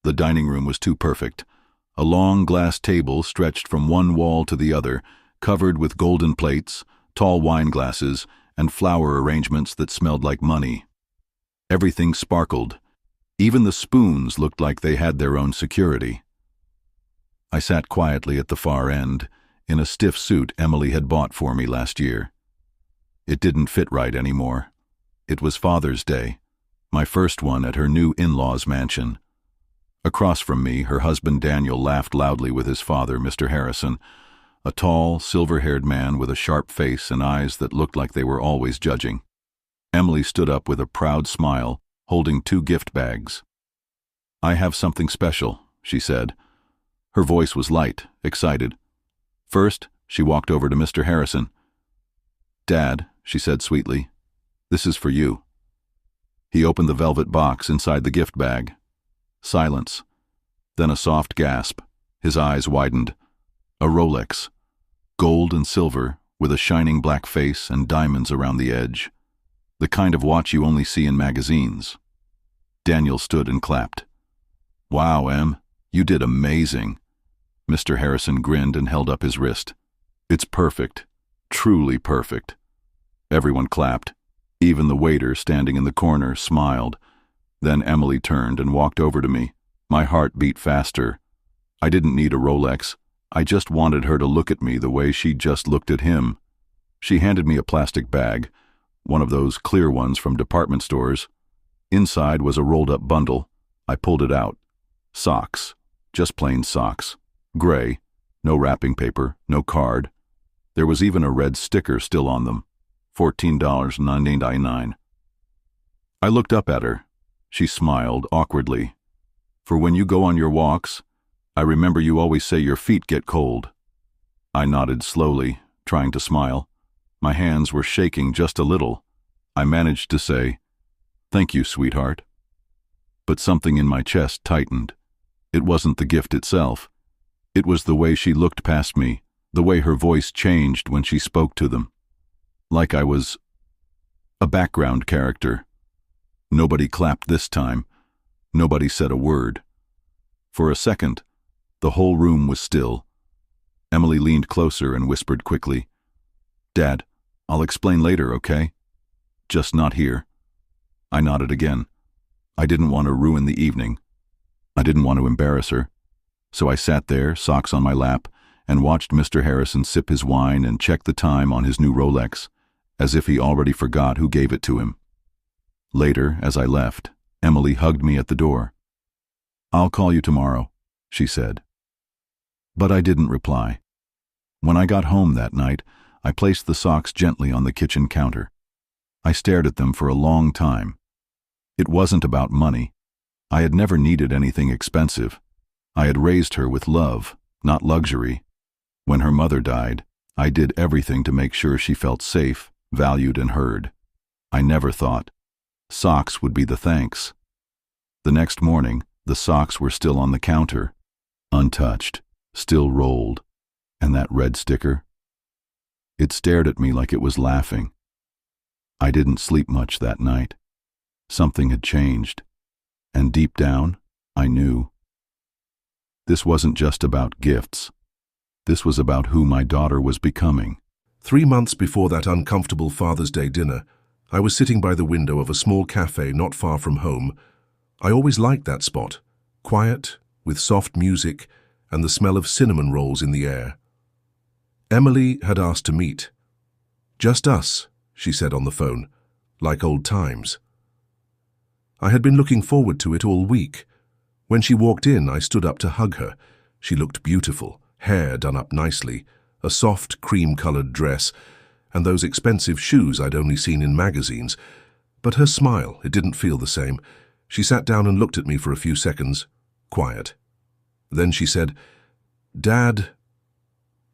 The dining room was too perfect. A long glass table stretched from one wall to the other, covered with golden plates, tall wine glasses, and flower arrangements that smelled like money. Everything sparkled. Even the spoons looked like they had their own security. I sat quietly at the far end, in a stiff suit Emily had bought for me last year. It didn't fit right anymore. It was Father's Day, my first one at her new in-laws mansion. Across from me, her husband Daniel laughed loudly with his father, Mr. Harrison, a tall, silver-haired man with a sharp face and eyes that looked like they were always judging. Emily stood up with a proud smile, holding 2 gift bags. "I have something special," she said. Her voice was light, excited. First, she walked over to Mr. Harrison. "Dad," she said sweetly, "this is for you." He opened the velvet box inside the gift bag. Silence. Then a soft gasp. His eyes widened. A Rolex. Gold and silver, with a shining black face and diamonds around the edge. The kind of watch you only see in magazines. Daniel stood and clapped. "Wow, Em, you did amazing." Mr. Harrison grinned and held up his wrist. "It's perfect. Truly perfect." Everyone clapped. Even the waiter standing in the corner smiled. Then Emily turned and walked over to me. My heart beat faster. I didn't need a Rolex. I just wanted her to look at me the way she just looked at him. She handed me a plastic bag, one of those clear ones from department stores. Inside was a rolled-up bundle. I pulled it out. Socks. Just plain socks. Gray. No wrapping paper. No card. There was even a red sticker still on them. $14.99. I looked up at her. She smiled awkwardly. "For when you go on your walks, I remember you always say your feet get cold." I nodded slowly, trying to smile. My hands were shaking just a little. I managed to say, "Thank you, sweetheart." But something in my chest tightened. It wasn't the gift itself. It was the way she looked past me, the way her voice changed when she spoke to them. Like I was a background character. Nobody clapped this time. Nobody said a word. For a second, the whole room was still. Emily leaned closer and whispered quickly, "Dad, I'll explain later, okay? Just not here." I nodded again. I didn't want to ruin the evening. I didn't want to embarrass her. So I sat there, socks on my lap, and watched Mr. Harrison sip his wine and check the time on his new Rolex, as if he already forgot who gave it to him. Later, as I left, Emily hugged me at the door. "I'll call you tomorrow," she said. But I didn't reply. When I got home that night, I placed the socks gently on the kitchen counter. I stared at them for a long time. It wasn't about money. I had never needed anything expensive. I had raised her with love, not luxury. When her mother died, I did everything to make sure she felt safe, valued, and heard. I never thought socks would be the thanks. The next morning, the socks were still on the counter, untouched, still rolled. And that red sticker? It stared at me like it was laughing. I didn't sleep much that night. Something had changed. And deep down, I knew. This wasn't just about gifts. This was about who my daughter was becoming. 3 months before that uncomfortable Father's Day dinner, I was sitting by the window of a small cafe not far from home. I always liked that spot, quiet, with soft music and the smell of cinnamon rolls in the air. Emily had asked to meet. "Just us," she said on the phone, "like old times." I had been looking forward to it all week. When she walked in, I stood up to hug her. She looked beautiful, hair done up nicely, a soft cream-colored dress, and those expensive shoes I'd only seen in magazines. But her smile, it didn't feel the same. She sat down and looked at me for a few seconds, quiet. Then she said, "Dad,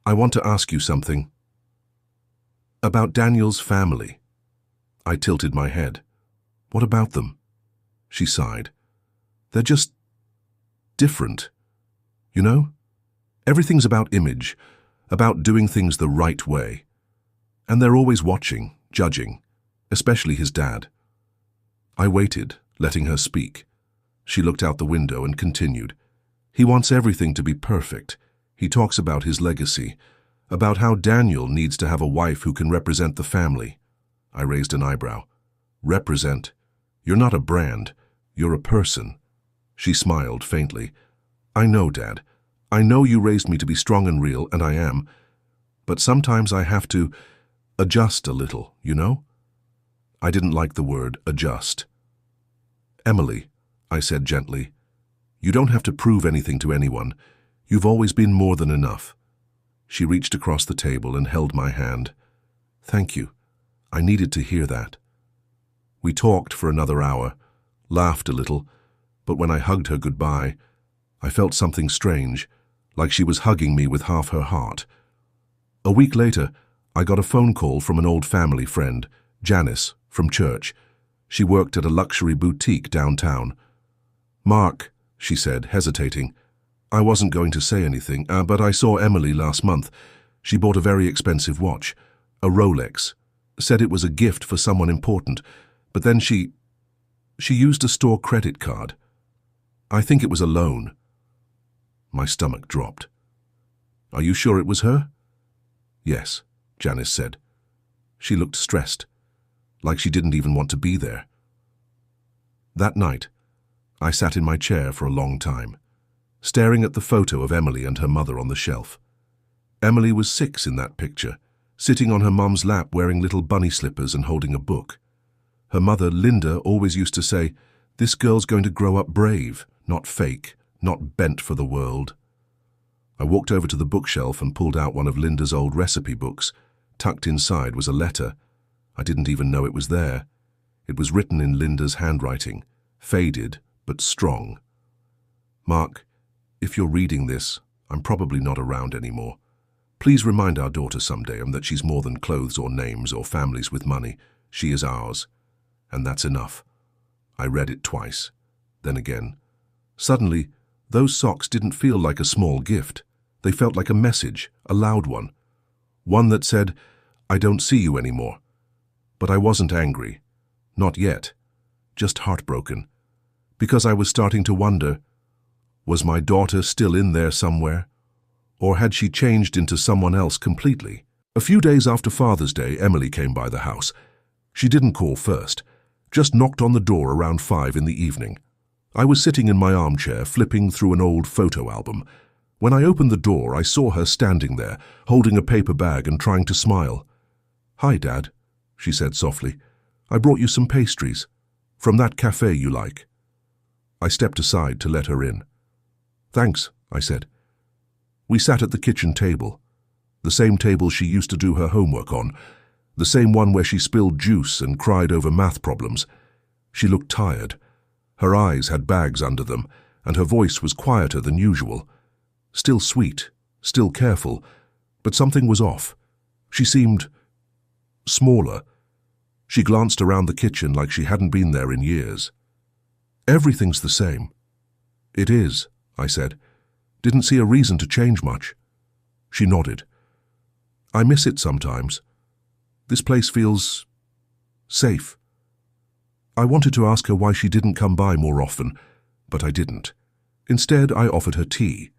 I want to ask you something. About Daniel's family." I tilted my head. "What about them?" She sighed. "They're just different. You know? Everything's about image, about doing things the right way. And they're always watching, judging, especially his dad." I waited, letting her speak. She looked out the window and continued. He wants everything to be perfect. He talks about his legacy, about how Daniel needs to have a wife who can represent the family. I raised an eyebrow. Represent? You're not a brand. You're a person. She smiled faintly. I know, Dad. I know you raised me to be strong and real, and I am. But sometimes I have to adjust a little, you know? I didn't like the word adjust. Emily, I said gently, you don't have to prove anything to anyone. You've always been more than enough. She reached across the table and held my hand. Thank you. I needed to hear that. We talked for another hour, laughed a little, but when I hugged her goodbye, I felt something strange, like she was hugging me with half her heart. A week later, I got a phone call from an old family friend, Janice, from church. She worked at a luxury boutique downtown. Mark, she said, hesitating. I wasn't going to say anything, but I saw Emily last month. She bought a very expensive watch, a Rolex, said it was a gift for someone important, but then she used a store credit card. I think it was a loan. My stomach dropped. Are you sure it was her? Yes, Janice said. She looked stressed, like she didn't even want to be there. That night, I sat in my chair for a long time, staring at the photo of Emily and her mother on the shelf. Emily was 6 in that picture, sitting on her mum's lap wearing little bunny slippers and holding a book. Her mother, Linda, always used to say, "This girl's going to grow up brave, not fake, not bent for the world." I walked over to the bookshelf and pulled out one of Linda's old recipe books. Tucked inside was a letter. I didn't even know it was there. It was written in Linda's handwriting, faded but strong. Mark, if you're reading this, I'm probably not around anymore. Please remind our daughter someday that she's more than clothes or names or families with money. She is ours. And that's enough. I read it twice, then again. Suddenly, those socks didn't feel like a small gift. They felt like a message, a loud one. One that said, I don't see you anymore. But I wasn't angry. Not yet. Just heartbroken. Because I was starting to wonder, was my daughter still in there somewhere? Or had she changed into someone else completely? A few days after Father's Day, Emily came by the house. She didn't call first, just knocked on the door around 5 in the evening. I was sitting in my armchair, flipping through an old photo album. When I opened the door, I saw her standing there, holding a paper bag and trying to smile. "Hi, Dad," she said softly. "I brought you some pastries. From that cafe you like." I stepped aside to let her in. "Thanks," I said. We sat at the kitchen table, the same table she used to do her homework on, the same one where she spilled juice and cried over math problems. She looked tired. Her eyes had bags under them, and her voice was quieter than usual. Still sweet, still careful, but something was off. She seemed smaller. She glanced around the kitchen like she hadn't been there in years. "Everything's the same." "It is," I said. "Didn't see a reason to change much." She nodded. "I miss it sometimes. This place feels safe." I wanted to ask her why she didn't come by more often, but I didn't. Instead, I offered her tea.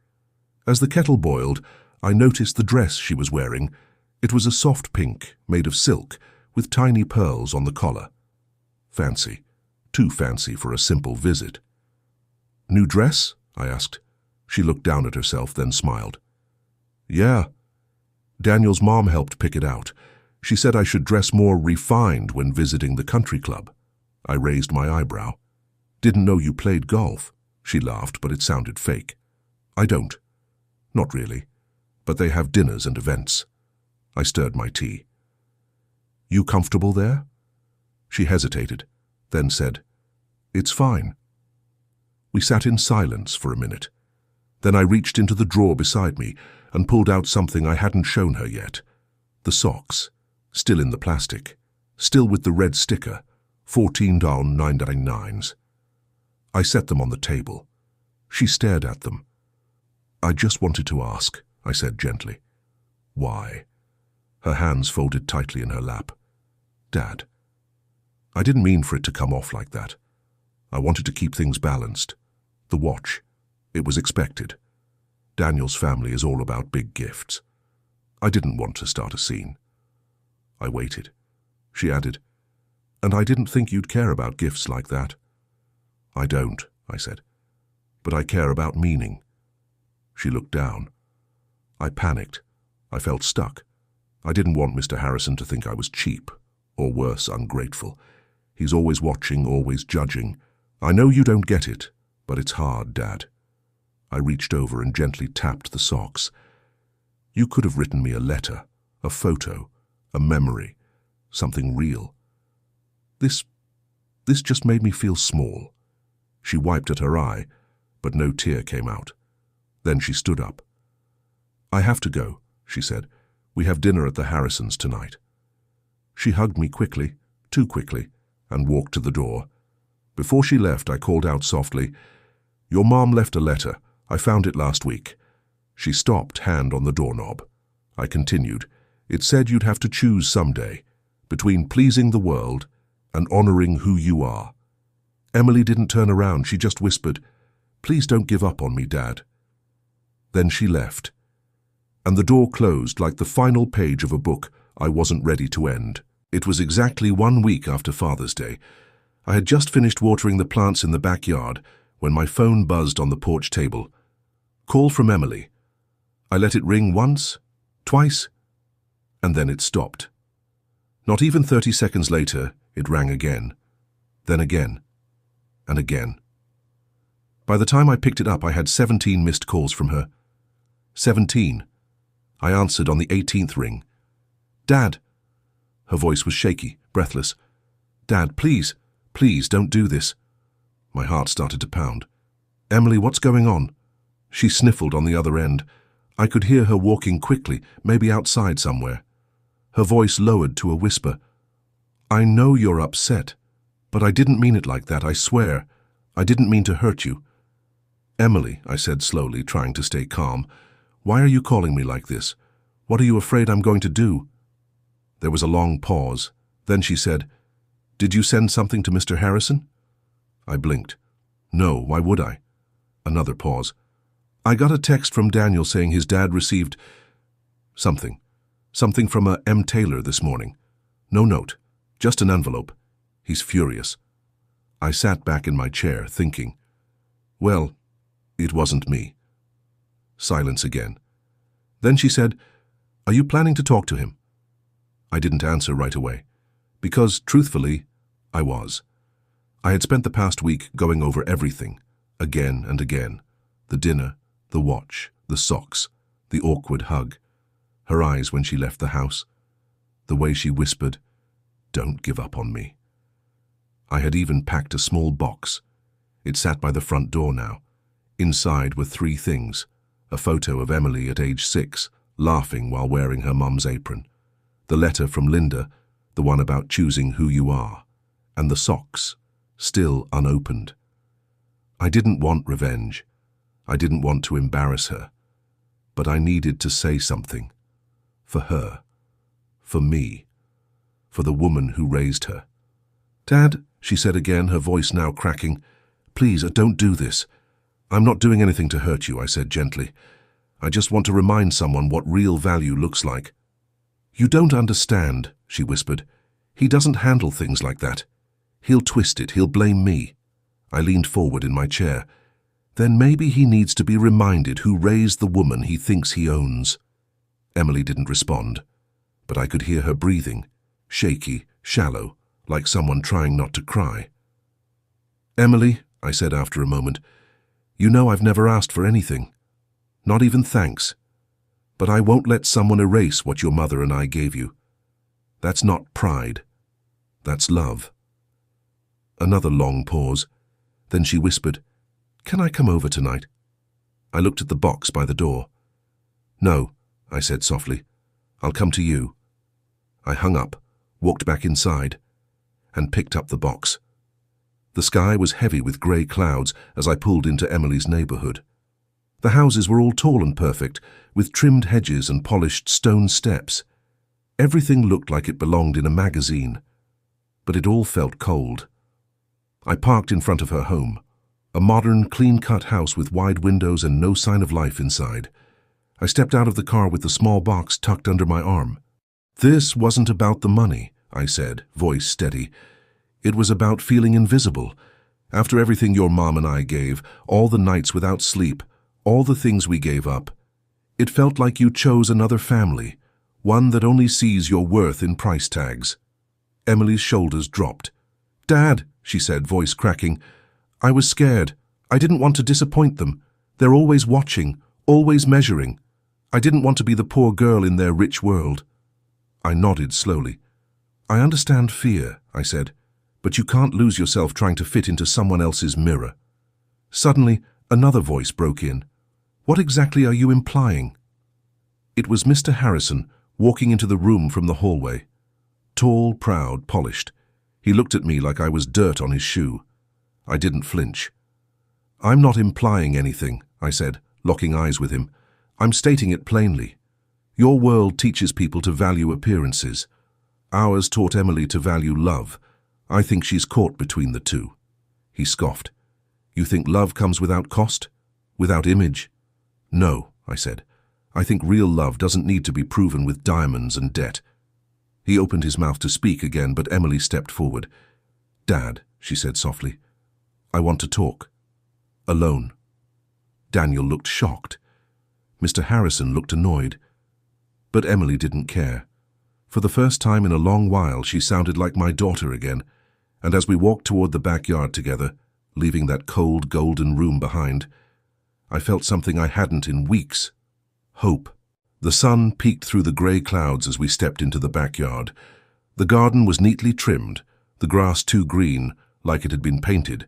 As the kettle boiled, I noticed the dress she was wearing. It was a soft pink, made of silk, with tiny pearls on the collar. Fancy. Too fancy for a simple visit. "New dress?" I asked. She looked down at herself, then smiled. "Yeah. Daniel's mom helped pick it out. She said I should dress more refined when visiting the country club." I raised my eyebrow. "Didn't know you played golf." She laughed, but it sounded fake. "I don't. Not really. But they have dinners and events." I stirred my tea. "You comfortable there?" She hesitated, then said, "It's fine." We sat in silence for a minute. Then I reached into the drawer beside me and pulled out something I hadn't shown her yet. The socks, still in the plastic, still with the red sticker, $14.99. I set them on the table. She stared at them. "I just wanted to ask," I said gently. "Why?" Her hands folded tightly in her lap. "Dad, I didn't mean for it to come off like that. I wanted to keep things balanced. The watch. It was expected. Daniel's family is all about big gifts. I didn't want to start a scene. I waited. She added, "And I didn't think you'd care about gifts like that." "I don't," I said, "but I care about meaning." She looked down. I panicked. I felt stuck. I didn't want Mr. Harrison to think I was cheap, or worse, ungrateful. He's always watching, always judging. "I know you don't get it, but it's hard, Dad." I reached over and gently tapped the socks. "You could have written me a letter, a photo, a memory, something real. This just made me feel small." She wiped at her eye, but no tear came out. Then she stood up. "I have to go," she said. "We have dinner at the Harrisons tonight." She hugged me quickly, too quickly, and walked to the door. Before she left, I called out softly, "Your mom left a letter. I found it last week." She stopped, hand on the doorknob. I continued, "It said you'd have to choose someday between pleasing the world and honoring who you are." Emily didn't turn around. She just whispered, "Please don't give up on me, Dad." Then she left, and the door closed like the final page of a book I wasn't ready to end. It was exactly 1 week after Father's Day. I had just finished watering the plants in the backyard when my phone buzzed on the porch table. Call from Emily. I let it ring once, twice, and then it stopped. Not even 30 seconds later, it rang again, then again, and again. By the time I picked it up, I had 17 missed calls from her. 17. I answered on the 18th ring. "Dad." Her voice was shaky, breathless. "Dad, please, please don't do this." My heart started to pound. "Emily, what's going on?" She sniffled on the other end. I could hear her walking quickly, maybe outside somewhere. Her voice lowered to a whisper. "I know you're upset, but I didn't mean it like that, I swear. I didn't mean to hurt you." "Emily," I said slowly, trying to stay calm, "why are you calling me like this? What are you afraid I'm going to do?" There was a long pause. Then she said, "Did you send something to Mr. Harrison?" I blinked. "No, why would I?" Another pause. "I got a text from Daniel saying his dad received something from a M. Taylor this morning. No note, just an envelope. He's furious." I sat back in my chair, thinking. Well, it wasn't me. Silence again. Then she said, "Are you planning to talk to him?" I didn't answer right away, because, truthfully, I was. I had spent the past week going over everything, again and again. The dinner, the watch, the socks, the awkward hug, her eyes when she left the house, the way she whispered, "Don't give up on me." I had even packed a small box. It sat by the front door now. Inside were 3 things: a photo of Emily at age 6, laughing while wearing her mum's apron, the letter from Linda, the one about choosing who you are, and the socks, still unopened. I didn't want revenge. I didn't want to embarrass her. But I needed to say something. For her. For me. For the woman who raised her. "Dad," she said again, her voice now cracking, "please, don't do this." "I'm not doing anything to hurt you," I said gently. "I just want to remind someone what real value looks like." "You don't understand," she whispered. "He doesn't handle things like that. He'll twist it, he'll blame me." I leaned forward in my chair. "Then maybe he needs to be reminded who raised the woman he thinks he owns." Emily didn't respond, but I could hear her breathing, shaky, shallow, like someone trying not to cry. "Emily," I said after a moment, "you know I've never asked for anything. Not even thanks. But I won't let someone erase what your mother and I gave you. That's not pride. That's love." Another long pause. Then she whispered, "Can I come over tonight?" I looked at the box by the door. "No," I said softly. "I'll come to you." I hung up, walked back inside, and picked up the box. The sky was heavy with grey clouds as I pulled into Emily's neighbourhood. The houses were all tall and perfect, with trimmed hedges and polished stone steps. Everything looked like it belonged in a magazine, but it all felt cold. I parked in front of her home, a modern, clean-cut house with wide windows and no sign of life inside. I stepped out of the car with the small box tucked under my arm. "This wasn't about the money," I said, voice steady. "It was about feeling invisible. After everything your mom and I gave, all the nights without sleep, all the things we gave up, it felt like you chose another family, one that only sees your worth in price tags." Emily's shoulders dropped. "Dad," she said, voice cracking, "I was scared. I didn't want to disappoint them. They're always watching, always measuring. I didn't want to be the poor girl in their rich world." I nodded slowly. "I understand fear," I said, "but you can't lose yourself trying to fit into someone else's mirror." Suddenly, another voice broke in. "What exactly are you implying?" It was Mr. Harrison, walking into the room from the hallway. Tall, proud, polished. He looked at me like I was dirt on his shoe. I didn't flinch. "I'm not implying anything," I said, locking eyes with him. "I'm stating it plainly. Your world teaches people to value appearances. Ours taught Emily to value love. I think she's caught between the two." He scoffed. "You think love comes without cost? Without image?" "No," I said. "I think real love doesn't need to be proven with diamonds and debt." He opened his mouth to speak again, but Emily stepped forward. "Dad," she said softly, "I want to talk. Alone." Daniel looked shocked. Mr. Harrison looked annoyed. But Emily didn't care. For the first time in a long while, she sounded like my daughter again, and as we walked toward the backyard together, leaving that cold, golden room behind, I felt something I hadn't in weeks. Hope. The sun peeked through the grey clouds as we stepped into the backyard. The garden was neatly trimmed, the grass too green, like it had been painted.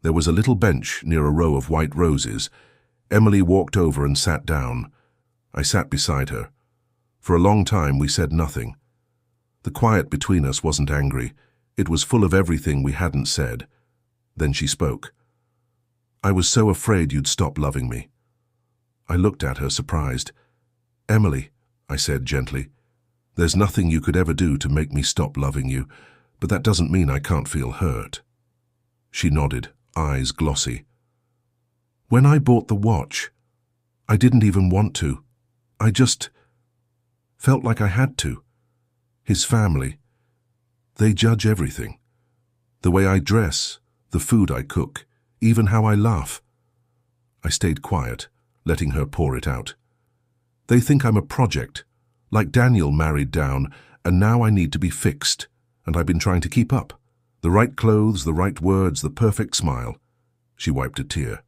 There was a little bench near a row of white roses. Emily walked over and sat down. I sat beside her. For a long time we said nothing. The quiet between us wasn't angry. It was full of everything we hadn't said. Then she spoke. "I was so afraid you'd stop loving me." I looked at her, surprised. "Emily," I said gently, "there's nothing you could ever do to make me stop loving you, but that doesn't mean I can't feel hurt." She nodded, eyes glossy. "When I bought the watch, I didn't even want to. I just felt like I had to. His family, they judge everything. The way I dress, the food I cook, even how I laugh." I stayed quiet, letting her pour it out. "They think I'm a project, like Daniel married down, and now I need to be fixed, and I've been trying to keep up. The right clothes, the right words, the perfect smile." She wiped a tear.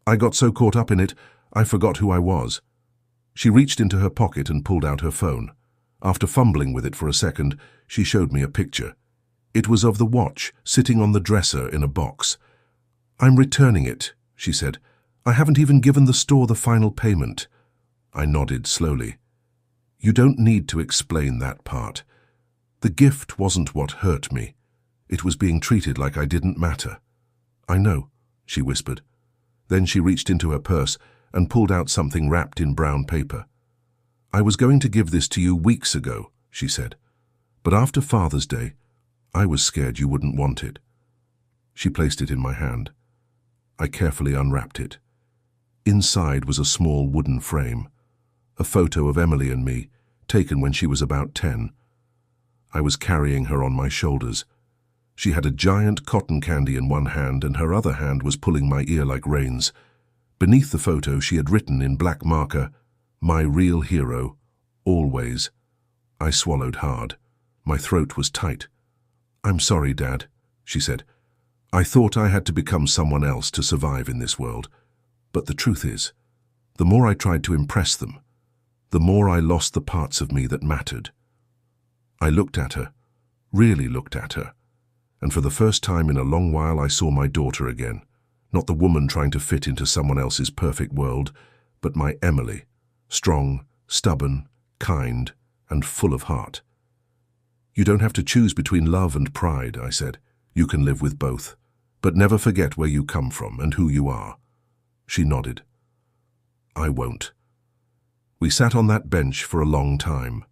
"I got so caught up in it, I forgot who I was." She reached into her pocket and pulled out her phone. After fumbling with it for a second, she showed me a picture. It was of the watch, sitting on the dresser in a box. "I'm returning it," she said. "I haven't even given the store the final payment." I nodded slowly. "You don't need to explain that part. The gift wasn't what hurt me. It was being treated like I didn't matter." "I know," she whispered. Then she reached into her purse and pulled out something wrapped in brown paper. "I was going to give this to you weeks ago," she said. "But after Father's Day, I was scared you wouldn't want it." She placed it in my hand. I carefully unwrapped it. Inside was a small wooden frame, a photo of Emily and me, taken when she was about 10. I was carrying her on my shoulders. She had a giant cotton candy in one hand, and her other hand was pulling my ear like reins. Beneath the photo she had written in black marker, "My real hero, always." I swallowed hard. My throat was tight. "I'm sorry, Dad," she said. "I thought I had to become someone else to survive in this world. But the truth is, the more I tried to impress them, the more I lost the parts of me that mattered." I looked at her, really looked at her, and for the first time in a long while I saw my daughter again. Not the woman trying to fit into someone else's perfect world, but my Emily, strong, stubborn, kind, and full of heart. "You don't have to choose between love and pride," I said. "You can live with both, but never forget where you come from and who you are." She nodded. "I won't." We sat on that bench for a long time.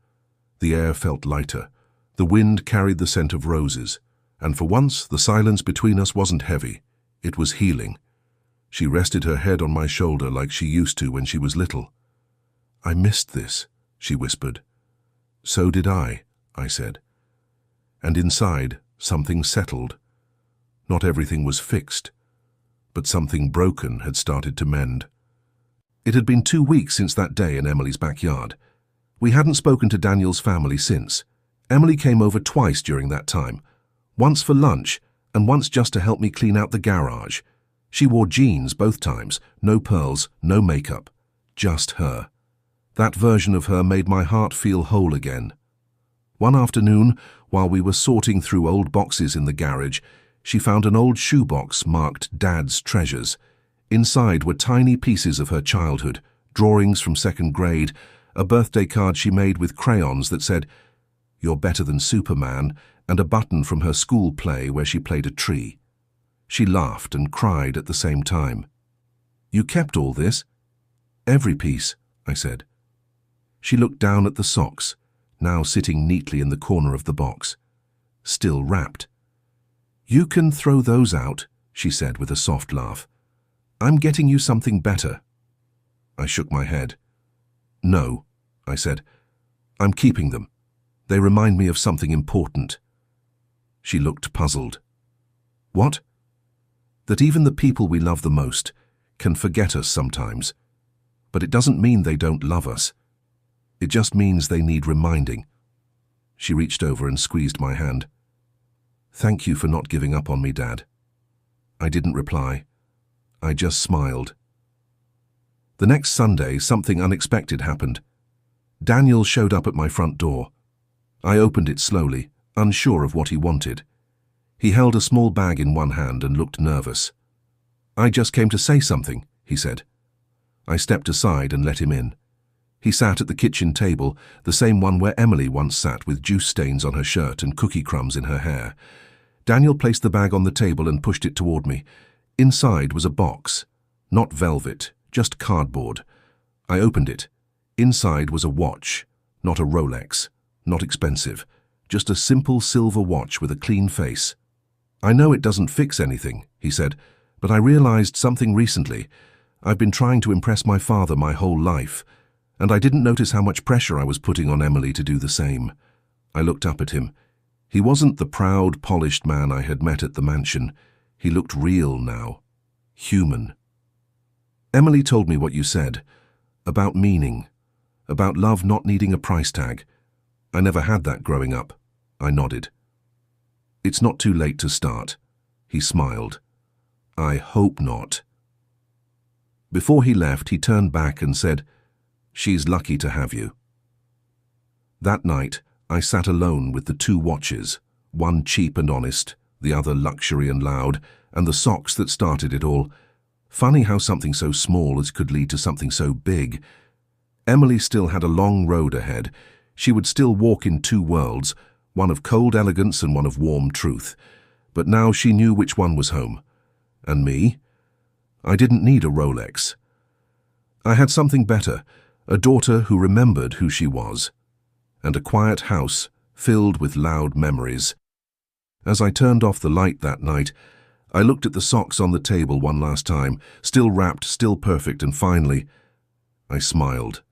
The air felt lighter. The wind carried the scent of roses. And for once, the silence between us wasn't heavy. It was healing. She rested her head on my shoulder like she used to when she was little. "I missed this," she whispered. "So did I said. And inside, something settled. Not everything was fixed, but something broken had started to mend. It had been 2 weeks since that day in Emily's backyard. We hadn't spoken to Daniel's family since. Emily came over twice during that time, once for lunch and once just to help me clean out the garage. She wore jeans both times, no pearls, no makeup, just her. That version of her made my heart feel whole again. One afternoon, while we were sorting through old boxes in the garage, she found an old shoebox marked Dad's Treasures. Inside were tiny pieces of her childhood, drawings from 2nd grade, a birthday card she made with crayons that said, "You're better than Superman," and a button from her school play where she played a tree. She laughed and cried at the same time. "You kept all this?" "Every piece," I said. She looked down at the socks, now sitting neatly in the corner of the box, still wrapped. "You can throw those out," she said with a soft laugh. "I'm getting you something better." I shook my head. "No," I said. "I'm keeping them. They remind me of something important." She looked puzzled. "What?" "That even the people we love the most can forget us sometimes. But it doesn't mean they don't love us. It just means they need reminding." She reached over and squeezed my hand. "Thank you for not giving up on me, Dad." I didn't reply. I just smiled. The next Sunday, something unexpected happened. Daniel showed up at my front door. I opened it slowly, unsure of what he wanted. He held a small bag in one hand and looked nervous. "I just came to say something," he said. I stepped aside and let him in. He sat at the kitchen table, the same one where Emily once sat with juice stains on her shirt and cookie crumbs in her hair. Daniel placed the bag on the table and pushed it toward me. Inside was a box. Not velvet, just cardboard. I opened it. Inside was a watch, not a Rolex, not expensive, just a simple silver watch with a clean face. "I know it doesn't fix anything," he said, "but I realized something recently. I've been trying to impress my father my whole life, and I didn't notice how much pressure I was putting on Emily to do the same." I looked up at him. He wasn't the proud, polished man I had met at the mansion. He looked real now. Human. "Emily told me what you said. About meaning. About love not needing a price tag. I never had that growing up." I nodded. "It's not too late to start." He smiled. "I hope not." Before he left, he turned back and said, "She's lucky to have you." That night, I sat alone with the 2 watches, one cheap and honest, the other luxury and loud, and the socks that started it all. Funny how something so small as could lead to something so big. Emily still had a long road ahead. She would still walk in 2 worlds, one of cold elegance and one of warm truth. But now she knew which one was home. And me? I didn't need a Rolex. I had something better, a daughter who remembered who she was, and a quiet house filled with loud memories. As I turned off the light that night, I looked at the socks on the table one last time, still wrapped, still perfect, and finally, I smiled.